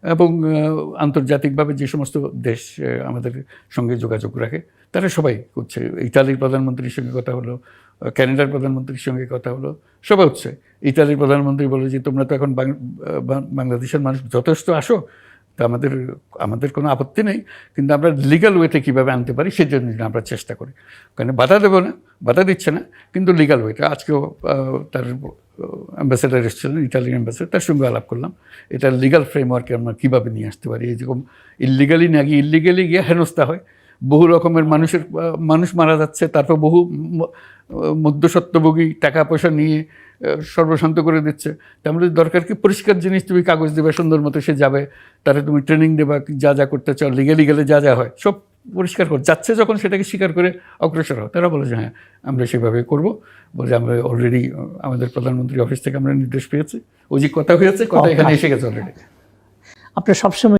এবং আন্তর্জাতিকভাবে যে সমস্ত দেশ আমাদের সঙ্গে যোগাযোগ রাখে তারা সবাই করছে। ইতালির প্রধানমন্ত্রীর সঙ্গে কথা হলো, ক্যানাডার প্রধানমন্ত্রীর সঙ্গে কথা হলো, সবাই হচ্ছে। ইতালির প্রধানমন্ত্রী বলে যে তোমরা তো এখন বাংলাদেশের মানুষ যথেষ্ট আসো, তা আমাদের কোনো আপত্তি নেই, কিন্তু আমরা লিগ্যাল ওয়েতে কীভাবে আনতে পারি সেজন্য আমরা চেষ্টা করি। কারণ বাধা দেবো না, বাধা দিচ্ছে না, কিন্তু লিগ্যাল ওয়েতে। আজকেও তার অ্যাম্বাসেডার এসেছিলেন, ইটালিয়ান অ্যাম্বাসেডার, তার সঙ্গে আলাপ করলাম এটা লিগ্যাল ফ্রেমওয়ার্কে আমরা কীভাবে নিয়ে আসতে পারি। যেরকম ইললিগালি না গিয়ে ইললিগালি গিয়ে হেনস্থা হয়, বহু রকমের মানুষ মারা যাচ্ছে, তারপর বহু মধ্যস্বত্বভোগী টাকা পয়সা নিয়ে সর্বশান্ত করে দিচ্ছে। তাহলে দরকার কি পরিষ্কার জিনিস, তুমি কাগজ দেবে, সুন্দর মতো সে যাবে, তারে তুমি ট্রেনিং দেবা, যা যা করতে চাও লিগালি গেলে যা যা হয় সব পরিষ্কার করে যাচ্ছে। যখন সেটাকে স্বীকার করে অগ্রসর হয়, তারা বলে যে হ্যাঁ আমরা সেভাবে করবো। বলে আমরা অলরেডি আমাদের প্রধানমন্ত্রী অফিস থেকে আমরা নির্দেশ পেয়েছি, ওই যে কথা হয়েছে, কথা এখানে এসে গেছে অলরেডি। আপনার সবসময়